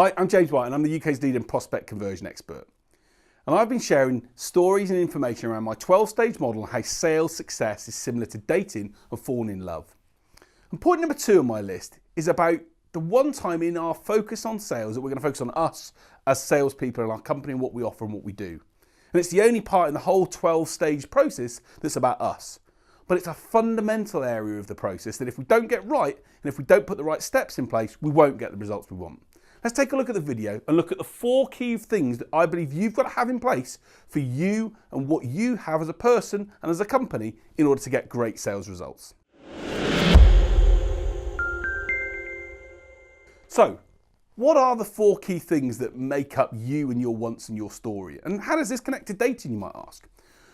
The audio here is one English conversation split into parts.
Hi, I'm James White and I'm the UK's leading prospect conversion expert. And I've been sharing stories and information around my 12-stage model and how sales success is similar to dating and falling in love. And point number 2 on my list is about the one time in our focus on sales that we're going to focus on us as salespeople and our company and what we offer and what we do. And it's the only part in the whole 12-stage process that's about us. But it's a fundamental area of the process that if we don't get right and if we don't put the right steps in place, we won't get the results we want. Let's take a look at the video and look at the 4 key things that I believe you've got to have in place for you and what you have as a person and as a company in order to get great sales results. So, what are the 4 key things that make up you and your wants and your story? And how does this connect to dating, you might ask?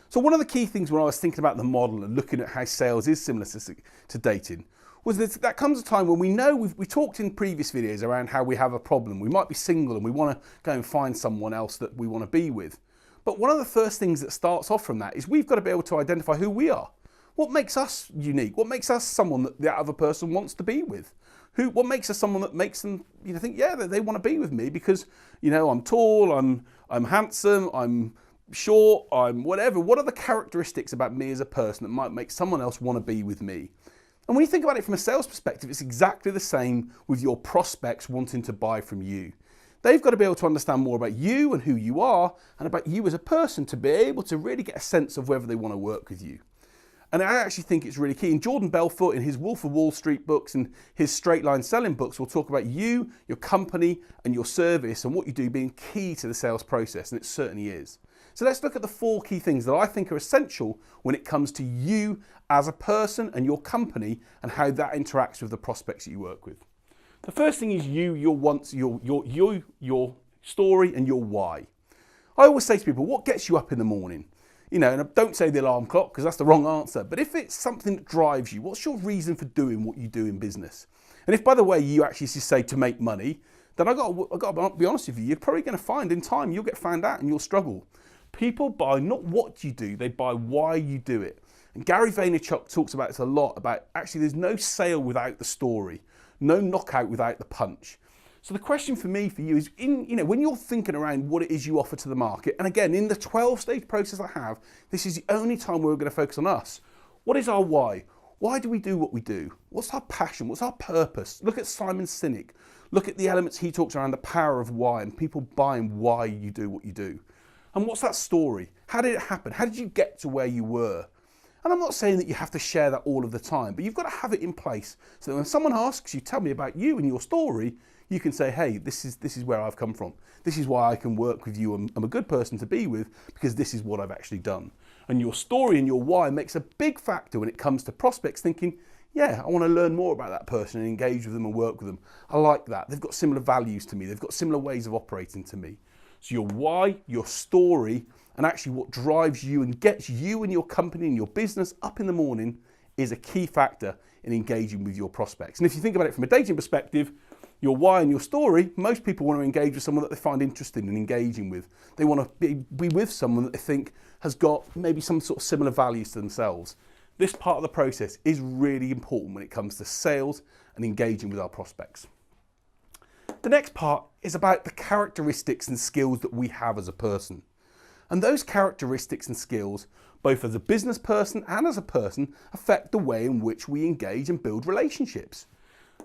So one of the key things when I was thinking about the model and looking at how sales is similar to dating was that comes a time when we know, we talked in previous videos around how we have a problem. We might be single and we want to go and find someone else that we want to be with. But one of the first things that starts off from that is we've got to be able to identify who we are. What makes us unique? What makes us someone that the other person wants to be with? What makes us someone that makes them think, yeah, that they want to be with me because, I'm tall, I'm handsome, I'm short, I'm whatever. What are the characteristics about me as a person that might make someone else want to be with me? And when you think about it from a sales perspective, it's exactly the same with your prospects wanting to buy from you. They've got to be able to understand more about you and who you are and about you as a person to be able to really get a sense of whether they want to work with you. And I actually think it's really key. And Jordan Belfort in his Wolf of Wall Street books and his Straight Line Selling books will talk about you, your company and your service and what you do being key to the sales process, and it certainly is. So let's look at the 4 key things that I think are essential when it comes to you as a person and your company and how that interacts with the prospects that you work with. The first thing is you, your wants, your story and your why. I always say to people, what gets you up in the morning? And I don't say the alarm clock because that's the wrong answer. But if it's something that drives you, what's your reason for doing what you do in business? And if, by the way, you actually say to make money, then I got to be honest with you, you're probably going to find in time you'll get found out and you'll struggle. People buy not what you do, they buy why you do it. And Gary Vaynerchuk talks about this a lot, about actually there's no sale without the story, no knockout without the punch. So the question for you is, when you're thinking around what it is you offer to the market, and again, in the 12-stage process I have, this is the only time we're going to focus on us. What is our why? Why do we do what we do? What's our passion? What's our purpose? Look at Simon Sinek. Look at the elements he talks around the power of why and people buying why you do what you do. And what's that story? How did it happen? How did you get to where you were? And I'm not saying that you have to share that all of the time, but you've got to have it in place so that when someone asks you, tell me about you and your story, you can say, hey, this is where I've come from. This is why I can work with you. I'm a good person to be with because this is what I've actually done. And your story and your why makes a big factor when it comes to prospects thinking, yeah, I want to learn more about that person and engage with them and work with them. I like that. They've got similar values to me. They've got similar ways of operating to me. So your why, your story, and actually what drives you and gets you and your company and your business up in the morning is a key factor in engaging with your prospects. And if you think about it from a dating perspective, your why and your story, most people want to engage with someone that they find interesting and engaging with. They want to be with someone that they think has got maybe some sort of similar values to themselves. This part of the process is really important when it comes to sales and engaging with our prospects. The next part is about the characteristics and skills that we have as a person. And those characteristics and skills, both as a business person and as a person, affect the way in which we engage and build relationships.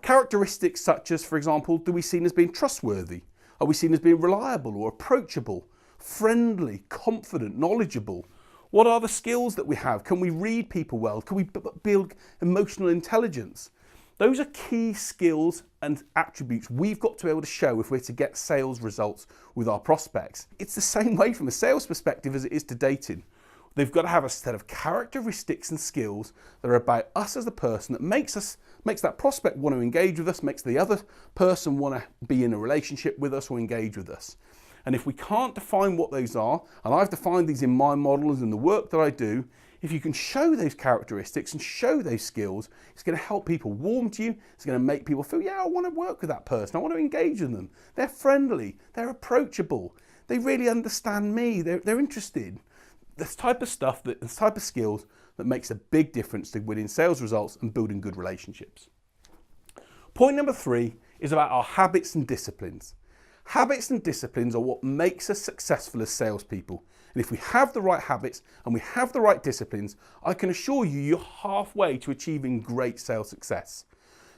Characteristics such as, for example, do we seen as being trustworthy? Are we seen as being reliable or approachable, friendly, confident, knowledgeable? What are the skills that we have? Can we read people well? Can we build emotional intelligence? Those are key skills and attributes we've got to be able to show if we're to get sales results with our prospects. It's the same way from a sales perspective as it is to dating. They've got to have a set of characteristics and skills that are about us as the person that makes that prospect want to engage with us, makes the other person want to be in a relationship with us or engage with us. And if we can't define what those are, and I've defined these in my models and the work that I do, if you can show those characteristics and show those skills, it's going to help people warm to you. It's going to make people feel, yeah, I want to work with that person. I want to engage with them. They're friendly. They're approachable. They really understand me. They're interested. This type of stuff, this type of skills that makes a big difference to winning sales results and building good relationships. Point number 3 is about our habits and disciplines. Habits and disciplines are what makes us successful as salespeople. And if we have the right habits and we have the right disciplines, I can assure you, you're halfway to achieving great sales success.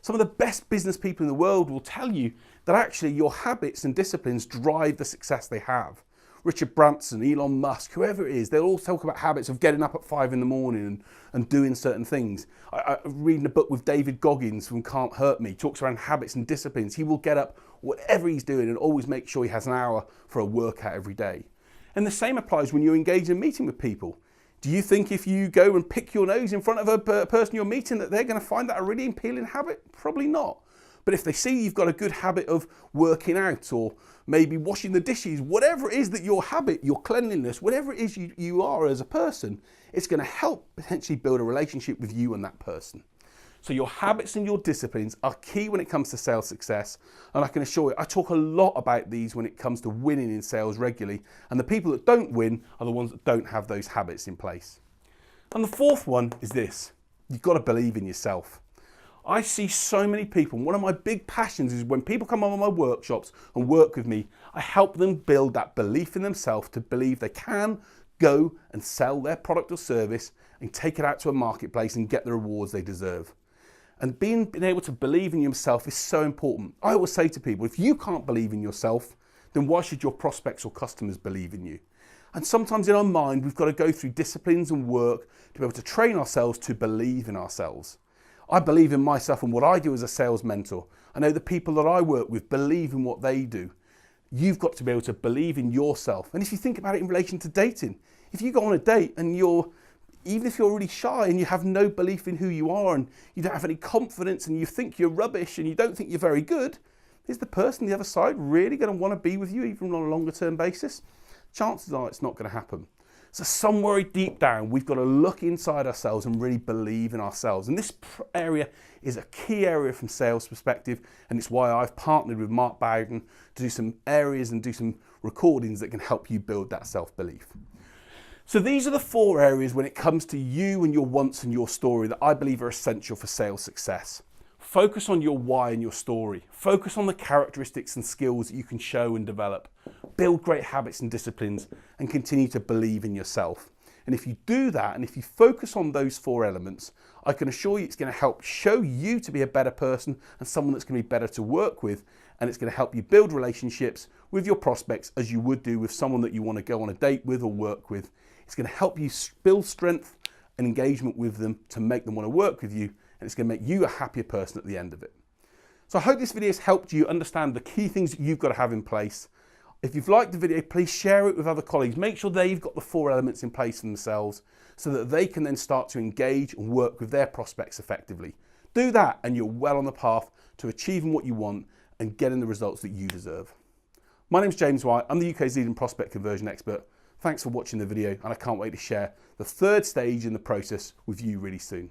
Some of the best business people in the world will tell you that actually your habits and disciplines drive the success they have. Richard Branson, Elon Musk, whoever it is, they'll all talk about habits of getting up at 5 in the morning and doing certain things. I'm reading a book with David Goggins from Can't Hurt Me, talks around habits and disciplines. He will get up whatever he's doing and always make sure he has an hour for a workout every day. And the same applies when you engage in a meeting with people. Do you think if you go and pick your nose in front of a person you're meeting that they're going to find that a really appealing habit? Probably not. But if they see you've got a good habit of working out or maybe washing the dishes, whatever it is that your habit, your cleanliness, whatever it is you are as a person, it's going to help potentially build a relationship with you and that person. So your habits and your disciplines are key when it comes to sales success. And I can assure you, I talk a lot about these when it comes to winning in sales regularly. And the people that don't win are the ones that don't have those habits in place. And the fourth one is this: you've got to believe in yourself. I see so many people, and one of my big passions is when people come on my workshops and work with me, I help them build that belief in themselves to believe they can go and sell their product or service and take it out to a marketplace and get the rewards they deserve. And being able to believe in yourself is so important. I always say to people, if you can't believe in yourself, then why should your prospects or customers believe in you? And sometimes in our mind, we've got to go through disciplines and work to be able to train ourselves to believe in ourselves. I believe in myself and what I do as a sales mentor. I know the people that I work with believe in what they do. You've got to be able to believe in yourself. And if you think about it in relation to dating, if you go on a date and even if you're really shy and you have no belief in who you are and you don't have any confidence and you think you're rubbish and you don't think you're very good, is the person on the other side really going to want to be with you even on a longer term basis? Chances are it's not going to happen. So somewhere deep down, we've got to look inside ourselves and really believe in ourselves. And this area is a key area from sales perspective. And it's why I've partnered with Mark Bowden to do some areas and do some recordings that can help you build that self-belief. So these are the 4 areas when it comes to you and your wants and your story that I believe are essential for sales success. Focus on your why and your story. Focus on the characteristics and skills that you can show and develop. Build great habits and disciplines and continue to believe in yourself. And if you do that, and if you focus on those 4 elements, I can assure you it's going to help show you to be a better person and someone that's going to be better to work with. And it's going to help you build relationships with your prospects as you would do with someone that you want to go on a date with or work with. It's going to help you build strength and engagement with them to make them want to work with you. And it's going to make you a happier person at the end of it. So I hope this video has helped you understand the key things that you've got to have in place. If you've liked the video, please share it with other colleagues. Make sure they've got the 4 elements in place for themselves so that they can then start to engage and work with their prospects effectively. Do that and you're well on the path to achieving what you want and getting the results that you deserve. My name's James White. I'm the UK's leading prospect conversion expert. Thanks for watching the video and I can't wait to share the 3rd stage in the process with you really soon.